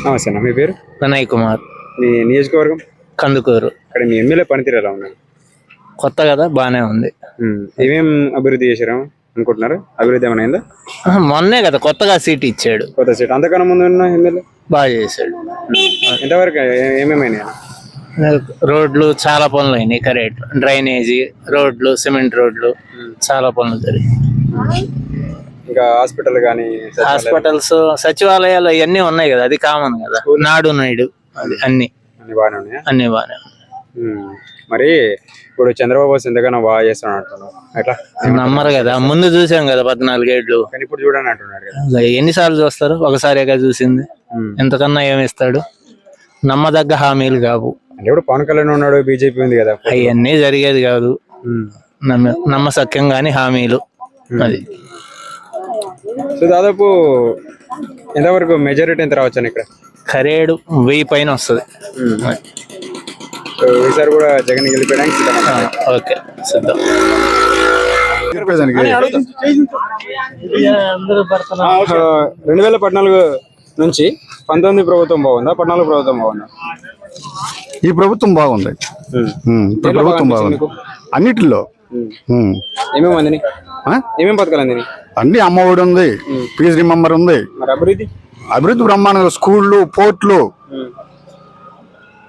నమస్తే అన్న, మీ పేరు? వినయ్ కుమార్. మీ నియోజకవర్గం? కందుకూరు. ఇక్కడ మీ ఎమ్మెల్యే పనితీరు ఎలా ఉన్నాయి? కొత్త కదా, బానే ఉంది. ఏమేం అభివృద్ధి చేశారు అనుకుంటున్నారు? అభివృద్ధి ఏమైనా అయిందా? మొన్నే కదా కొత్తగా సీట్ ఇచ్చాడు. కొత్త సీట్ అంతకన్నా ముందు ఉన్న ఎమ్మెల్యే బాగా చేశాడు. ఎంతవరకు ఏమేమైనా? రోడ్లు చాలా పనులు అయినాయి, కరెక్ట్. డ్రైనేజీ రోడ్లు, సిమెంట్ రోడ్లు, చాలా పనులు జరిగాయి. ఇంకా హాస్పిటల్ కానీ, హాస్పిటల్స్, సచివాలయాలు అవన్నీ ఉన్నాయి కదా, అది కామన్ కదా. నాడు నేడు అది అన్ని బాగానే ఉన్నాయా? అన్ని బాగానే ఉన్నాయి. మరి ఇప్పుడు చంద్రబాబు ఎంతగానో బాగా చేస్తున్నాడు అంటున్నాడు, ఎట్లా నమ్మరు కదా? ముందు చూసాం కదా 14 ఏళ్ళు, కానీ ఇప్పుడు చూడని అంటున్నాడు కదా. ఎన్నిసార్లు చూస్తారు? ఒకసారిగా చూసింది. ఎంతకన్నా ఏమిస్తాడు? నమ్మదగ్గ హామీలు కావు. అంటే ఇప్పుడు పవన్ కళ్యాణ్ ఉన్నాడు, బీజేపీ ఉంది కదా, అవన్నీ జరిగేది కాదు. నమ్మసక్యం గాని హామీలు. అది సో దాదాపు ఎంతవరకు మెజారిటీ ఎంత రావచ్చు ఇక్కడ? ఖరేడు 1000 పైన వస్తుంది. ఈసారి కూడా జగన్ గెలిపేయడానికి ఓకే, సిద్ధం. 2014 నుంచి 19 ప్రభుత్వం బాగుందా, 14 ప్రభుత్వం బాగుందా? ఈ ప్రభుత్వం బాగుంది. ప్రభుత్వం బాగుంది అన్నిటిలో. ఏమేమి అందిని? ఏమేమి పథకాలు అందిని? అన్ని అమ్మఒడి ఉంది, ఫీజు రిమెంబర్ ఉంది. మరి అభివృద్ధి? అభివృద్ధి బ్రహ్మాండంగా. స్కూళ్ళు, పోర్ట్లు,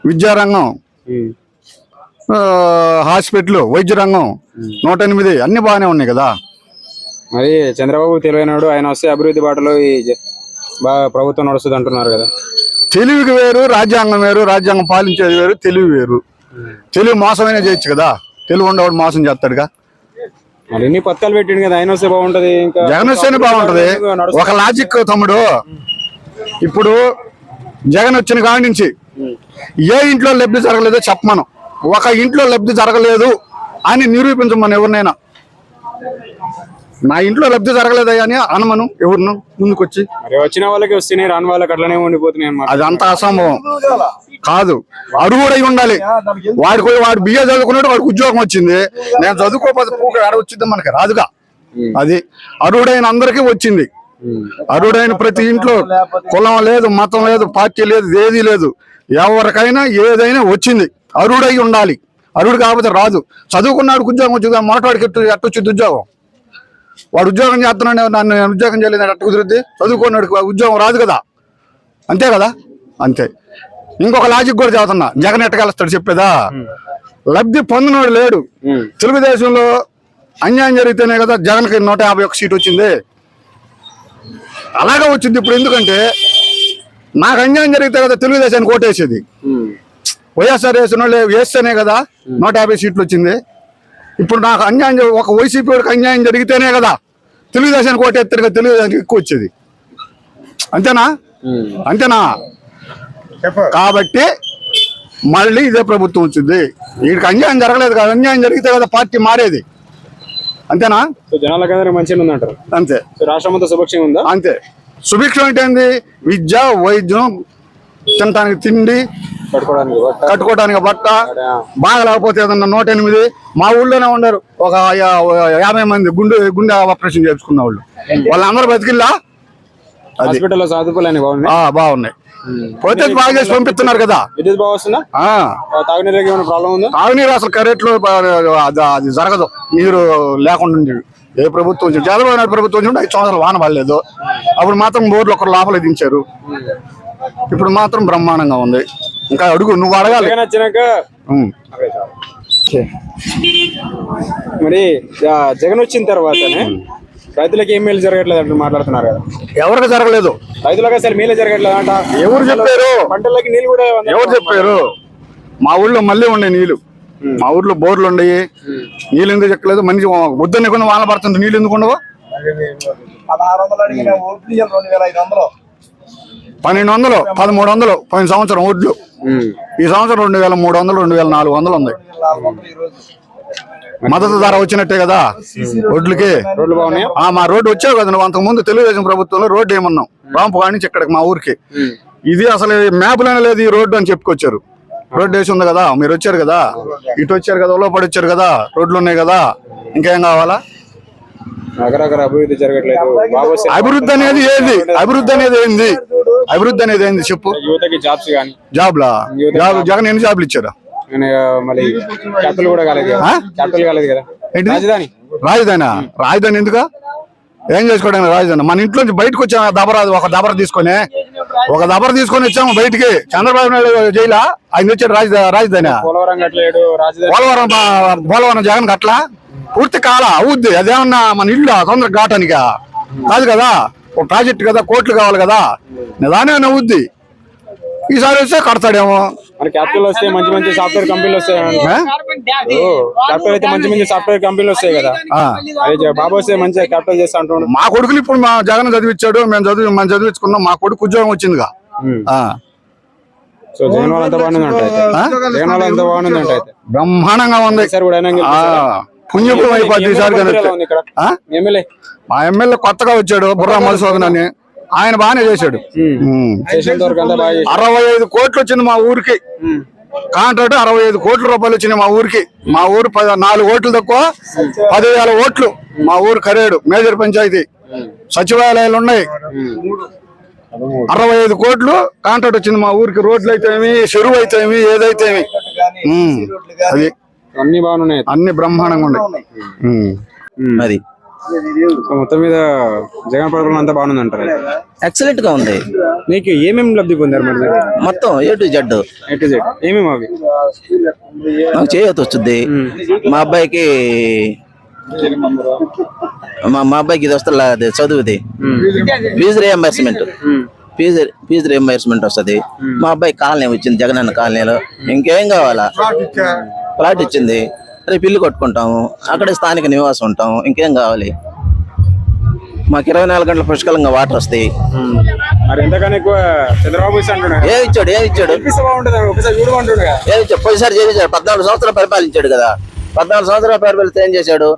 విద్యారంగం, హాస్పిటల్, వైద్య రంగం, 108 అన్ని బాగానే ఉన్నాయి కదా. మరి చంద్రబాబు తెలివైనాడు, ఆయన వస్తే అభివృద్ధి బాటలో బాగా ప్రభుత్వం నడుస్తుంది అంటున్నారు కదా. తెలివికి వేరు, రాజ్యాంగం వేరు. రాజ్యాంగం పాలించేది వేరు, తెలివి వేరు. తెలివి మోసమైనా చేయొచ్చు కదా, తెలివి ఉండవాడు మోసం చేస్తాడుగా. మరి ఇన్ని పథకాలు పెట్టిండు కదా, ఆయన వస్తే బాగుంటది. ఇంకా జగన్ వస్తేనే బాగుంటది. ఒక లాజిక్ తమ్ముడు, ఇప్పుడు జగన్ వచ్చిన కాడి నుంచి ఏ ఇంట్లో లబ్ధి జరగలేదో చెప్పమను. ఒక ఇంట్లో లబ్ధి జరగలేదు అని నిరూపించమను ఎవరినైనా. నా ఇంట్లో లబ్ధి జరగలేదా అని అనమను ఎవరిను ముందుకొచ్చి. వచ్చిన వాళ్ళకి వస్తున్నాయి, రాని వాళ్ళకి అట్లనే ఉండిపోతున్నాయి అన్నమాట. అది అంత అసంభవం కాదు. అర్హుడై ఉండాలి. వాడు బిఏ చదువుకున్నాడు, వాడికి ఉద్యోగం వచ్చింది. నేను చదువుకోకపోతే పూక ఆడ వచ్చింది మనకి రాదుగా. అది అర్హుడైన అందరికీ వచ్చింది. అర్హుడైన ప్రతి ఇంట్లో కులం లేదు, మతం లేదు, పార్టీ లేదు, ఏది లేదు. ఎవరికైనా ఏదైనా వచ్చింది. అర్హుడై ఉండాలి. అర్హుడు కాకపోతే రాదు. చదువుకున్నాడు ఉద్యోగం వచ్చింది, మొట్టవాడికి ఎట్టొచ్చింది ఉద్యోగం. వాడు ఉద్యోగం చేస్తున్నాడు, నన్ను ఉద్యోగం చేయలేదు అట్ట కుదిరిద్ది. చదువుకున్నాడు ఉద్యోగం రాదు కదా, అంతే కదా. అంతే. ఇంకొక లాజిక్ కూడా చదువుతున్నా, జగన్ ఎట్టగలుస్తాడు చెప్పేదా? లబ్ధి పొందినోడు లేడు. తెలుగుదేశంలో అన్యాయం జరిగితేనే కదా జగన్కి 151 సీట్ వచ్చింది. అలాగే వచ్చింది ఇప్పుడు. ఎందుకంటే నాకు అన్యాయం జరిగితే కదా తెలుగుదేశానికి ఓటేసేది. వైఎస్ఆర్ వేసిన వాళ్ళు వేస్తేనే కదా 150 సీట్లు వచ్చింది. ఇప్పుడు నాకు అన్యాయం, ఒక వైసీపీ వాడికి అన్యాయం జరిగితేనే కదా తెలుగుదేశానికి ఓటేస్తారు కదా, తెలుగుదేశానికి ఎక్కువ వచ్చేది. అంతేనా? అంతేనా? కాబట్టి మళ్ళీ ఇదే ప్రభుత్వం వచ్చింది. వీడికి అన్యాయం జరగలేదు కదా, అన్యాయం జరిగితే కదా పార్టీ మారేది. అంతేనా? జనాలకందరూ మంచిగా ఉందంటారు. అంతే. రాష్ట్రం అంతా సుభిక్షంగా ఉందా? అంతే. సుభిక్షం అంటే ఏంది? విద్య, వైద్యం, తినటానికి తిండి, కట్టుకోవడానికి బట్ట. బాగా లేకపోతే ఏదన్నా 108. మా ఊళ్ళోనే ఉండరు ఒక 50 మంది గుండె ఆపరేషన్ చేసుకున్న వాళ్ళు. వాళ్ళందరూ బతికిల్లా. హాస్పిటల్లో సదుపాయాలు బాగున్నాయి. పోతే బాగా చేసి పంపిస్తున్నారు కదా. తాగునీరు ప్రాబ్లం ఉందా? తాగునీరు అసలు కరెక్ట్లో అది జరగదు. నీరు లేకుండా ఏ ప్రభుత్వం చంద్రబాబు నాయుడు ప్రభుత్వం 5 సంవత్సరాలు వాన పడలేదు. అప్పుడు మాత్రం బోర్లు ఒకరు లోపల దించారు. ఇప్పుడు మాత్రం బ్రహ్మాండంగా ఉంది. ఇంకా అడుగు, నువ్వు అడగాలి. మరి జగన్ వచ్చిన తర్వాతనే రైతులకు ఏం మేలు జరగట్లేదు అంటే మాట్లాడుతున్నారు కదా. ఎవరికి జరగలేదు? రైతులకు అసలు మేలు జరగట్లేదు అంట. ఎవరు చెప్పారు? పంటలకి నీళ్ళు కూడా ఎవరు చెప్పారు? మా ఊళ్ళో మళ్ళీ ఉండే నీళ్లు, మా ఊర్లో బోర్లు ఉండయి. నీళ్ళు ఎందుకు చెక్కలేదు? మనిషి వద్దని కొన్ని వాన పడుతుంది, నీళ్ళు ఎందుకు ఉండవు? 1200, 1300 పోయిన సంవత్సరం ఒడ్లు. ఈ సంవత్సరం 2300, 2400 ఉంది. మద్దతు ధర వచ్చినట్టే కదా ఒడ్లకి. మా రోడ్డు వచ్చావు కదా నువ్వు. అంతకుముందు తెలుగుదేశం ప్రభుత్వంలో రోడ్డు ఏమన్నావు రాంపుగా నుంచి ఇక్కడికి మా ఊరికి. ఇది అసలు మ్యాప్లోనే లేదు ఈ రోడ్డు అని చెప్పుకొచ్చారు. రోడ్డు వేసి ఉంది కదా, మీరు వచ్చారు కదా, ఇటు వచ్చారు కదా, లోపడి వచ్చారు కదా, రోడ్లు ఉన్నాయి కదా, ఇంకేం కావాలా? అభివృద్ధి జరగట్లేదు. అభివృద్ధి అనేది ఏది? అభివృద్ధి అనేది ఏంది? అభివృద్ధి అనేది ఏంది చెప్పు. యువతకి జాబ్స్ కానీ జాబ్లా జగన్ ఎన్ని జాబ్లు ఇచ్చారు? మళ్ళీ క్యాపిటల్ కూడా కాలేదు కదా, క్యాపిటల్ కాలేదు కదా, ఏంటి రాజధాని. రాజధాని ఎందుకు? ఏం చేసుకోవడానికి రాజధాని? మన ఇంట్లో నుంచి బయటకు వచ్చాము ఒక దబర తీసుకొని వచ్చాము బయటికి. చంద్రబాబు నాయుడు జైలా ఆయన వచ్చాడు రాజధాని. పోలవరం కట్టలేడు, రాజధాని పోలవరం జగన్ కట్లా పూర్తి కాల అవుద్ది. అదేమన్నా మన ఇల్లు తొందరగా కాటానికా కాదు కదా, ఒక ప్రాజెక్ట్ కదా, కోట్లు కావాలి కదా, నిదానే అవుద్ది. ఈసారి వస్తే కడతాడేమో. మన క్యాపిటల్ వస్తే మంచి మంచి సాఫ్ట్వేర్ కంపెనీలు వస్తాయి. క్యాపిటల్ అయితే మంచి మంచి సాఫ్ట్వేర్ కంపెనీలు వస్తాయి కదా. అదే బాబు వస్తే మంచిగా క్యాపిటల్ చేస్తా అంటున్నాడు. మా కొడుకులు ఇప్పుడు మా జగన్ చదివించాడు, మనం చదివించుకున్నాం, మా కొడుకు ఉద్యోగం వచ్చిందిగా. సో జగన్ వాళ్ళ అంత బాగుంది అంటే, జగన్ వాళ్ళ అంత బాగుంది అంటే బ్రహ్మాండంగా ఉంది. సార్ కూడా పుణ్యపురం అయిపోద్ది ఈసారి. మా ఎమ్మెల్యే కొత్తగా వచ్చాడు బుర్రా మధుసూదన్ అని, ఆయన బాగానే చేశాడు. 65 కోట్లు వచ్చింది మా ఊరికి కాంట్రాక్ట్. 65 కోట్ల రూపాయలు వచ్చినాయి మా ఊరికి. మా ఊరు 4 ఓట్లు తక్కువ 10,000 ఓట్లు మా ఊరు ఖరేడు. మేజర్ పంచాయతీ సచివాలయాలు ఉన్నాయి. 65 కోట్లు కాంట్రాక్ట్ వచ్చింది మా ఊరికి. రోడ్లు అయితే చెరువు అయితే ఏదైతే అది అన్ని బాగున్నాయి, అన్ని బ్రహ్మాండంగా ఉన్నాయి. అది మొత్తం మీద జగన్ పరిపాలన అంతా బాగుంది అంటారు. ఎక్సలెంట్ గా ఉంది. నీకు ఏమేమి లబ్ధి పొందారు మరి? మొత్తం A to Z ఏమేమి అవి? నాకు చేయవలసి వస్తుంది. మా అబ్బాయికి ఇది వస్తుంది చదువుది, ఫీజు రియంబర్స్మెంట్ వస్తుంది. మా అబ్బాయి కాలనీ వచ్చింది, జగనన్న కాలనీలో. ఇంకేం కావాలా? ప్లాట్ ఇచ్చింది, రేపు ఇల్లు కట్టుకుంటాము, అక్కడే స్థానిక నివాసం ఉంటాము. ఇంకేం కావాలి? మాకు 24 గంటల పుష్కలంగా వాటర్ వస్తాయి. ఏ ఇచ్చాడు పోయిసారి చేశాడు. 14 సంవత్సరాలు పరిపాలించాడు కదా. 14 సంవత్సరాల పరిపాలిస్తే ఏం చేశాడు?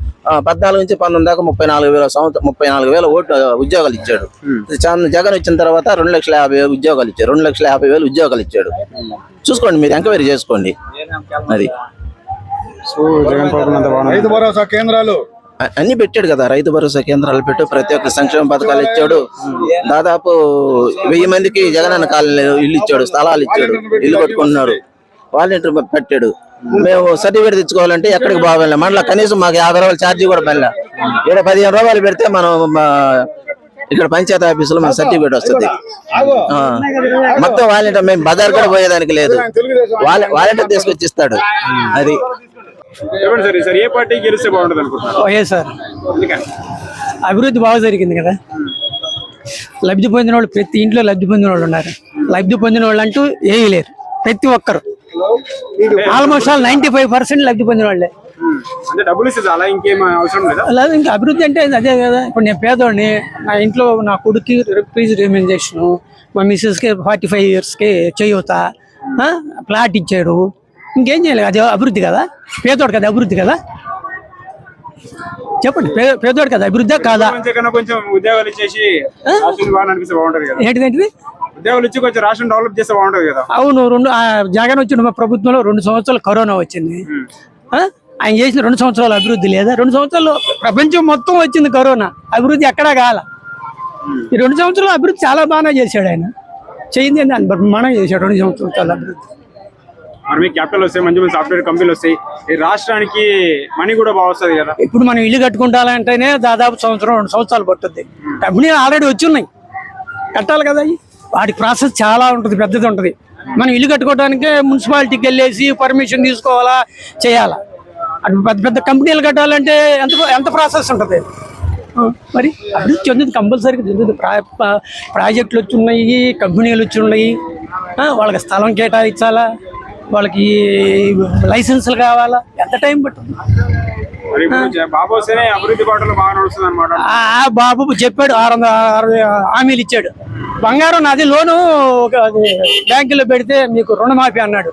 14 నుంచి 19 దాకా 34,000 ఓట్లు ఉద్యోగాలు ఇచ్చాడు. జగన్ వచ్చిన తర్వాత 2,50,000 ఉద్యోగాలు ఇచ్చాడు. 2,50,000 ఉద్యోగాలు ఇచ్చాడు. చూసుకోండి, మీరు ఎంక్వైరీ చేసుకోండి. అది రైతు భరోసా కేంద్రాలు అన్ని పెట్టాడు కదా. రైతు భరోసా కేంద్రాలు పెట్టు, ప్రతి ఒక్క సంక్షేమ పథకాలు ఇచ్చాడు. దాదాపు 1000 మందికి జగనన్న కాలనీలో ఇల్లు ఇచ్చాడు, స్థలాలు ఇచ్చాడు, ఇల్లు కట్టుకుంటున్నారు. వాలంటీర్ పెట్టాడు. మేము సర్టిఫికేట్ తెచ్చుకోవాలంటే ఎక్కడికి బాగా మనలో కనీసం మాకు 50 రూపాయలు ఛార్జీ కూడా వెళ్ళా. ఇక్కడ 15 రూపాయలు పెడితే మనం ఇక్కడ పంచాయతీ ఆఫీసులో మన సర్టిఫికేట్ వస్తుంది. మొత్తం వాలంటీర్, మేము బజార్ కూడా పోయేదానికి లేదు, వాలంటీర్ తీసుకొచ్చి ఇస్తాడు. అది వైఎస్ఆర్ అభివృద్ధి బాగా జరిగింది కదా. లబ్ధి పొందిన వాళ్ళు ప్రతి ఇంట్లో లబ్ధి పొందిన వాళ్ళు ఉన్నారు. లబ్ధి పొందిన వాళ్ళు అంటూ ఏమీ లేరు. ప్రతి ఒక్కరు ఆల్మోస్ట్ 95% లబ్ధి పొందిన వాళ్ళే. అలాగే ఇంకా అభివృద్ధి అంటే అదే కదా. ఇప్పుడు నేను పేదోడిని, నా ఇంట్లో నా కొడుక్కి ఫీజు రియంబర్స్మెంట్, మా మిస్సెస్కి 45 ఇయర్స్కి చేయూత, ప్లాట్ ఇచ్చాడు. ఇంకేం చేయలేదు. అది అభివృద్ధి కదా? పేదోడు కదా అభివృద్ధి కదా? చెప్పండి, పేదోడు కదా అభివృద్ధి కాదా? ఉద్యోగాలు ఇచ్చేసి ఏంటిదేంటిది ఉద్యోగాలు ఇచ్చి కొంచెం రాష్ట్రం డెవలప్ చేస్తే బాగుంటది కదా. అవును, జగన్ వచ్చిన మా ప్రభుత్వంలో 2 సంవత్సరాలు కరోనా వచ్చింది. ఆయన చేసిన 2 సంవత్సరాలు అభివృద్ధి లేదా? 2 సంవత్సరాలు ప్రపంచం మొత్తం వచ్చింది కరోనా, అభివృద్ధి ఎక్కడా కాల. ఈ 2 సంవత్సరాలు అభివృద్ధి చాలా బాగా చేశాడు ఆయన. చేయింది అని బ్రహ్మాండంగా చేశాడు 2 సంవత్సరాలు అభివృద్ధి. మరి మీకు క్యాపిటల్ వస్తాయి, మంచి మంచి సాఫ్ట్వేర్ కంపెనీలు వస్తాయి, ఈ రాష్ట్రానికి మనీ కూడా బాగా వస్తుంది కదా. ఇప్పుడు మనం ఇల్లు కట్టుకుంటాలంటేనే దాదాపు 1-2 సంవత్సరాలు పట్టుద్ది. కంపెనీలు ఆల్రెడీ వచ్చి ఉన్నాయి, కట్టాలి కదా. వాటి ప్రాసెస్ చాలా ఉంటుంది, పెద్దది ఉంటుంది. మనం ఇల్లు కట్టుకోవడానికే మున్సిపాలిటీకి వెళ్ళేసి పర్మిషన్ తీసుకోవాలా, చేయాలా. అటు పెద్ద పెద్ద కంపెనీలు కట్టాలంటే ఎంత ప్రాసెస్ ఉంటుంది. మరి అభివృద్ధి చెందుతుంది, కంపల్సరీగా చెందుతుంది. ప్రాజెక్టులు వచ్చి ఉన్నాయి, కంపెనీలు వచ్చి ఉన్నాయి. వాళ్ళకి స్థలం కేటాయించాలా, వాళ్ళకి లైసెన్సులు కావాలా, ఎంత టైం పడుతుంది. బాబు చెప్పాడు 660 హామీలు ఇచ్చాడు. బంగారం నాది లోను బ్యాంకులో పెడితే మీకు రుణమాఫీ అన్నాడు.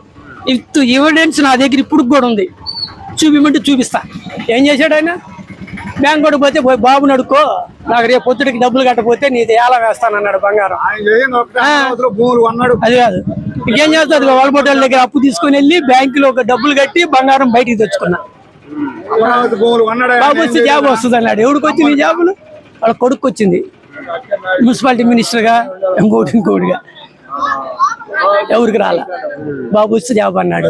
ఎవిడెన్స్ నా దగ్గర ఇప్పుడు కూడా ఉంది, చూపిమంటే చూపిస్తా. ఏం చేశాడు ఆయన? బ్యాంక్ కూడా పోతే బాబుని అడుక్కో, నాకు రేపు పొద్దుడికి డబ్బులు కట్టపోతే నీది ఎలా వేస్తానన్నాడు బంగారం. అది కాదు, ఇంకేం చేస్తుంది? వాళ్ళ దగ్గర అప్పు తీసుకుని వెళ్ళి బ్యాంకులో డబ్బులు కట్టి బంగారం బయటికి తెచ్చుకున్నా. బాబు వచ్చి జాబ్ వస్తుంది అన్నాడు. ఎవరికి వచ్చింది జాబులు? వాళ్ళ కొడుకు వచ్చింది. మున్సిపాలిటీ మినిస్టర్గా ఇంకోటిగా ఎవరికి రాలా. బాబు వస్తే జాబ్ అన్నాడు,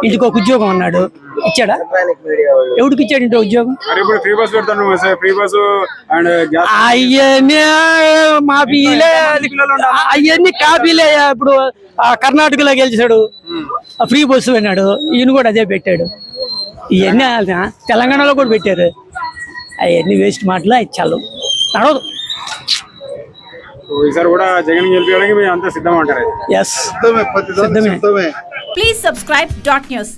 ఇంటికి ఒక ఉద్యోగం అన్నాడు, ఇచ్చాడా? ఎవరికి ఇచ్చాడు ఇంటి ఉద్యోగం? మరి ఇప్పుడు ఫ్రీ బస్ పెడతాను, ఫ్రీ బస్ అండ్ గ్యాస్ అవన్నీ మాఫీలే, అవన్నీ కాపీలే. ఇప్పుడు కర్ణాటకలో గెలిచాడు, ఫ్రీ బస్సు అన్నాడు, ఈయన కూడా అదే పెట్టాడు. ఇవన్నీ తెలంగాణలో కూడా పెట్టారు. అవన్నీ వేస్ట్ మాటలు, ఇచ్చాలు నడవదు. ఈసారి కూడా జగన్ గెలిపించడానికి మేము అంతా సిద్ధం అంటారు. ఎస్, సిద్ధమే. Please subscribe Dot News.